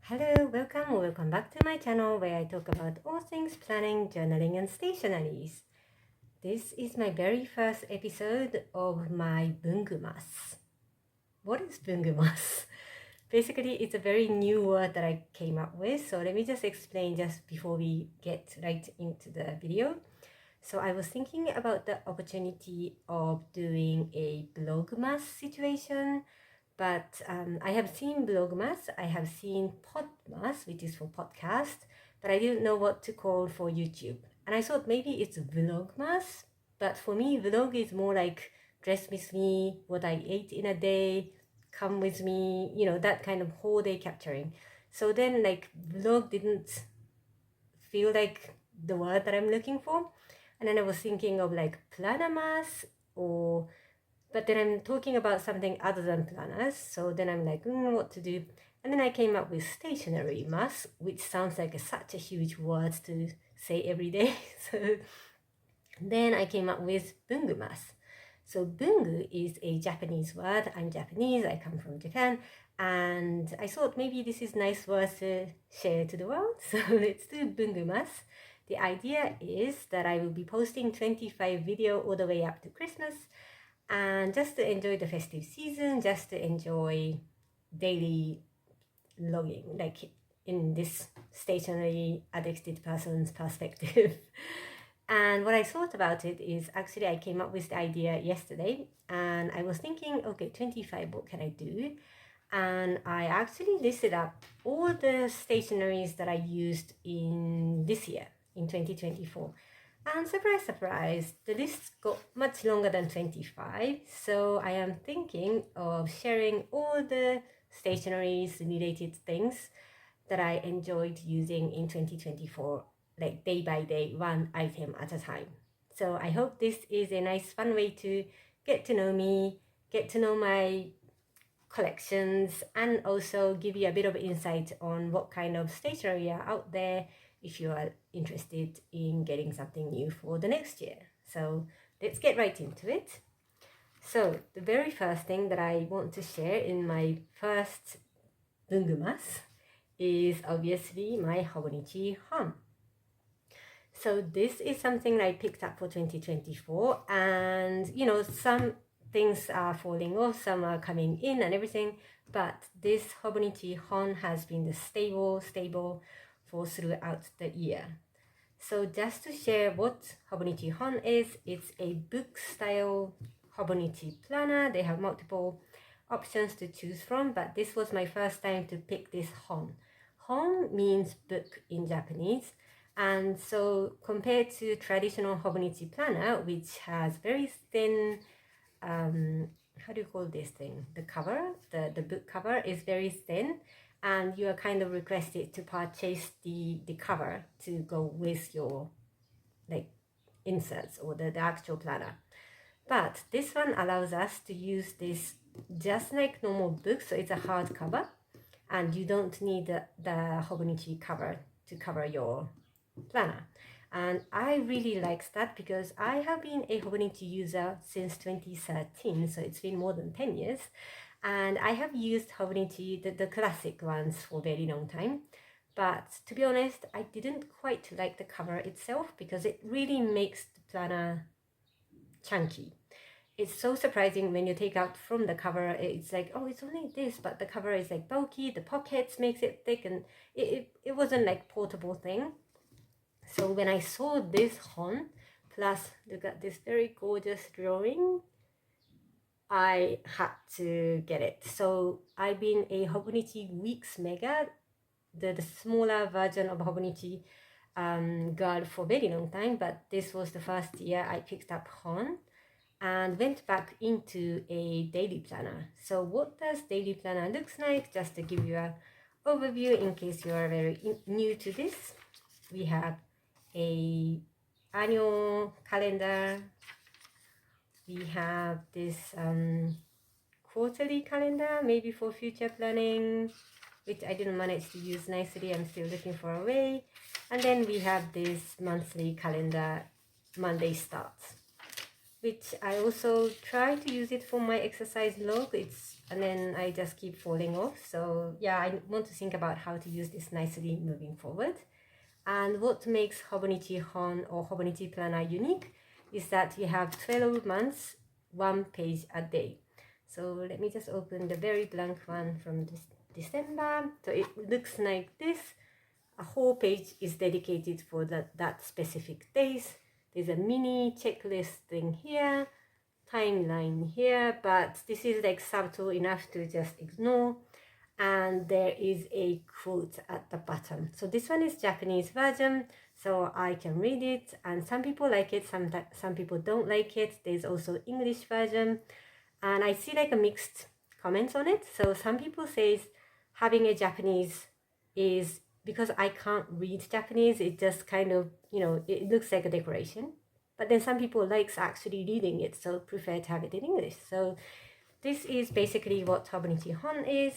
Hello, welcome back to my channel where I talk about all things planning, journaling and stationaries. This is my very first episode of my Bungu-mas. What is Bungu-mas? Basically, it's a very new word that I came up with, so let me just explain just before we get right into the video. So I was thinking about the opportunity of doing a blogmas situation, but I have seen blogmas, I have seen podmas, which is for podcast, but I didn't know what to call for YouTube. And I thought maybe it's vlogmas, but for me, vlog is more like dress with me, what I ate in a day, come with me, that kind of whole day capturing. So then like vlog didn't feel like the word that I'm looking for. And then I was thinking of like planamas but then I'm talking about something other than planners. So then I'm like, what to do? And then I came up with stationery mas, which sounds like such a huge word to say every day. So then I came up with bungu-mas. So bungu is a Japanese word. I'm Japanese, I come from Japan. And I thought maybe this is nice word to share to the world. So let's do bungu-mas. The idea is that I will be posting 25 video all the way up to Christmas, and just to enjoy the festive season, just to enjoy daily logging, like in this stationary addicted person's perspective. And what I thought about it is actually I came up with the idea yesterday, and I was thinking, okay, 25, what can I do? And I actually listed up all the stationaries that I used in this year, in 2024. And surprise, surprise, the list got much longer than 25. So I am thinking of sharing all the stationaries related things that I enjoyed using in 2024, like day by day, one item at a time. So I hope this is a nice fun way to get to know me, get to know my collections, and also give you a bit of insight on what kind of stationery are out there if you are interested in getting something new for the next year. So let's get right into it. So the very first thing that I want to share in my first Bungu-mas is obviously my Hobonichi HON. So this is something I picked up for 2024, and some things are falling off, some are coming in and everything, but this Hobonichi HON has been the stable for throughout the year. So just to share what Hobonichi HON is, it's a book style Hobonichi planner. They have multiple options to choose from, but this was my first time to pick this HON. HON means book in Japanese. And so compared to traditional Hobonichi planner, which has very thin, how do you call this thing? The cover, the book cover is very thin, and you are kind of requested to purchase the cover to go with your like inserts or the actual planner. But this one allows us to use this just like normal books, so it's a hardcover, and you don't need the Hobonichi cover to cover your planner. And I really like that because I have been a Hobonichi user since 2013, so it's been more than 10 years. And I have used Hobonichi, the classic ones, for a very long time. But to be honest, I didn't quite like the cover itself because it really makes the planner chunky. It's so surprising when you take out from the cover, it's like, oh, it's only this, but the cover is like bulky, the pockets makes it thick, and it wasn't like portable thing. So when I saw this HON, plus look at this very gorgeous drawing, I had to get it. So I've been a Hobonichi Weeks Mega, the smaller version of Hobonichi girl for a very long time, but this was the first year I picked up HON and went back into a daily planner. So what does daily planner looks like? Just to give you an overview in case you are very new to this, we have a annual calendar. We have this quarterly calendar, maybe for future planning, which I didn't manage to use nicely. I'm still looking for a way. And then we have this monthly calendar, Monday starts, which I also try to use it for my exercise log. And then I just keep falling off. So yeah, I want to think about how to use this nicely moving forward. And what makes Hobonichi Hon or Hobonichi Planner unique is that you have 12 months, 1 page a day. So let me just open the very blank one from this December. So it looks like this. A whole page is dedicated for that specific days. There's a mini checklist thing here, timeline here, but this is like subtle enough to just ignore. And there is a quote at the bottom. So this one is Japanese version, so I can read it, and some people like it, some people don't like it. There's also English version, and I see like a mixed comments on it. So some people says having a Japanese is because I can't read Japanese, it just kind of, it looks like a decoration. But then some people likes actually reading it, so prefer to have it in English. So this is basically what Hobonichi Hon is.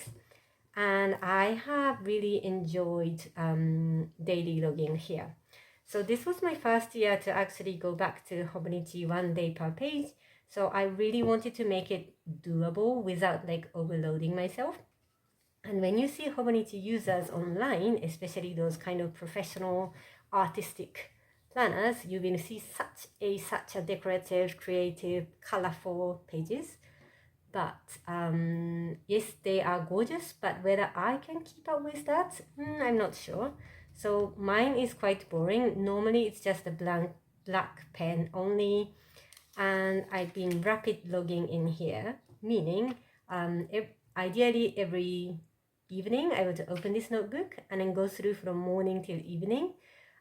And I have really enjoyed daily logging here. So this was my first year to actually go back to Hobonichi 1 day per page. So I really wanted to make it doable without like overloading myself. And when you see Hobonichi users online, especially those kind of professional artistic planners, you will see such a decorative, creative, colorful pages. But yes, they are gorgeous, but whether I can keep up with that, I'm not sure. So mine is quite boring. Normally it's just a black pen only, and I've been rapid logging in here, meaning ideally every evening I would open this notebook and then go through from morning till evening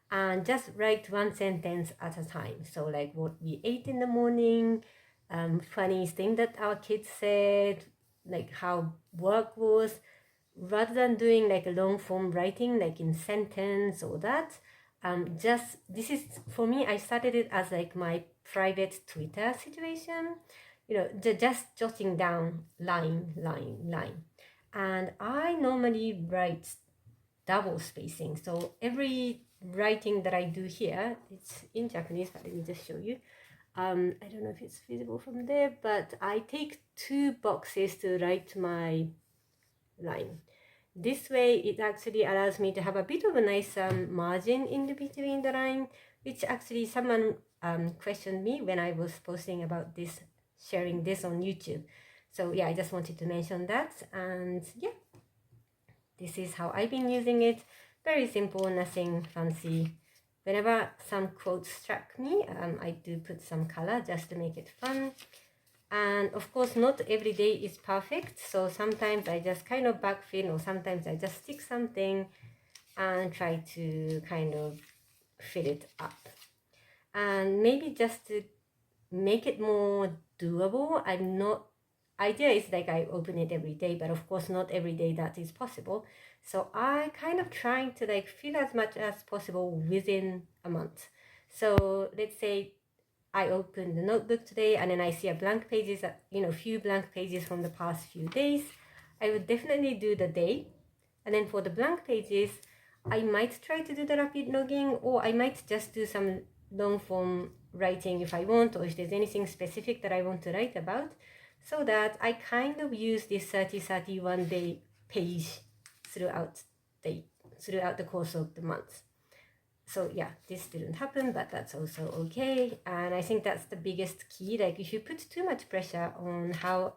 and just write one sentence at a time. So like what we ate in the morning, funniest thing that our kids said, like how work was, rather than doing like a long form writing like in sentence or that. Just this is for me, I started it as like my private Twitter situation, just jotting down line. And I normally write double spacing, so every writing that I do here, it's in Japanese, but let me just show you. I don't know if it's visible from there, but I take 2 boxes to write my line. This way it actually allows me to have a bit of a nice margin in between the line, which actually someone questioned me when I was posting about this, sharing this on YouTube. So yeah, I just wanted to mention that. And yeah, this is how I've been using it. Very simple, nothing fancy. Whenever some quotes struck me, I do put some color just to make it fun. And of course, not every day is perfect. So sometimes I just kind of backfill, or sometimes I just stick something and try to kind of fill it up. And maybe just to make it more doable, idea is like I open it every day, but of course not every day that is possible. So I kind of trying to like fill as much as possible within a month. So let's say I open the notebook today and then I see a blank pages, few blank pages from the past few days. I would definitely do the day. And then for the blank pages, I might try to do the rapid logging, or I might just do some long form writing if I want, or if there's anything specific that I want to write about, so that I kind of use this 31 day page throughout the course of the month. So yeah, this didn't happen, but that's also okay. And I think that's the biggest key. Like if you put too much pressure on how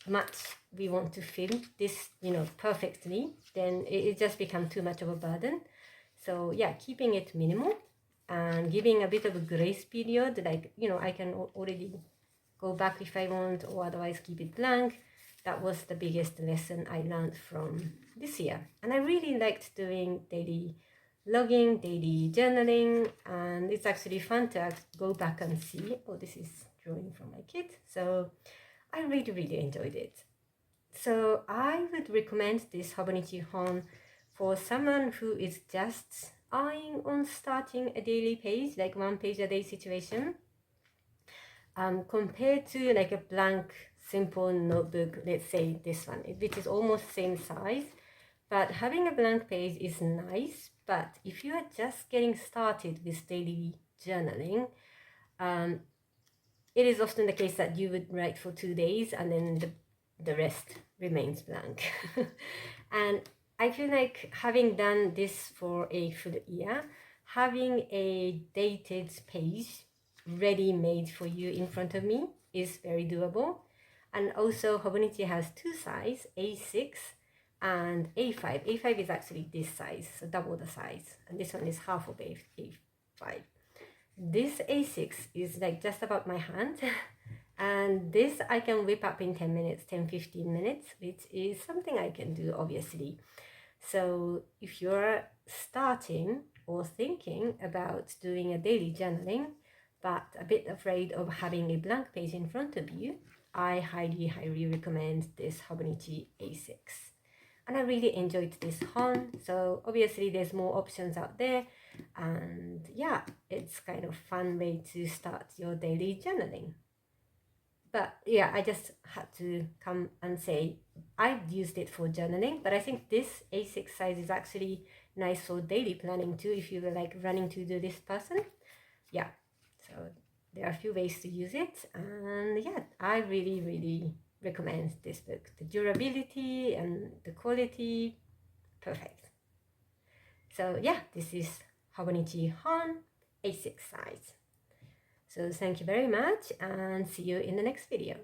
much we want to fill this, perfectly, then it just becomes too much of a burden. So yeah, keeping it minimal and giving a bit of a grace period, like, I can already go back if I want, or otherwise keep it blank. That was the biggest lesson I learned from this year. And I really liked doing daily logging, daily journaling, and it's actually fun to go back and see. Oh, this is drawing from my kid. So I really enjoyed it. So I would recommend this Hobonichi Hon for someone who is just eyeing on starting a daily page, like 1 page a day situation, compared to like a blank simple notebook, let's say this one, which is almost same size. But having a blank page is nice, but if you are just getting started with daily journaling, it is often the case that you would write for 2 days and then the rest remains blank. And I feel like having done this for a full year, having a dated page ready-made for you in front of me is very doable. And also Hobonichi has two sizes, A6 and A5. A5 is actually this size, so double the size, and this one is half of A5. This A6 is like just about my hand and this I can whip up in 10 minutes, 10-15 minutes, which is something I can do obviously. So if you're starting or thinking about doing a daily journaling but a bit afraid of having a blank page in front of you, I highly recommend this Hobonichi A6. And I really enjoyed this Hon, so obviously there's more options out there, and yeah, it's kind of fun way to start your daily journaling. But yeah, I just had to come and say I've used it for journaling, but I think this A6 size is actually nice for daily planning too, if you're like running to-do list person. Yeah, so there are a few ways to use it, and yeah, I really recommend this book. The durability and the quality, perfect. So yeah, this is Hobonichi HON A6 size. So thank you very much and see you in the next video.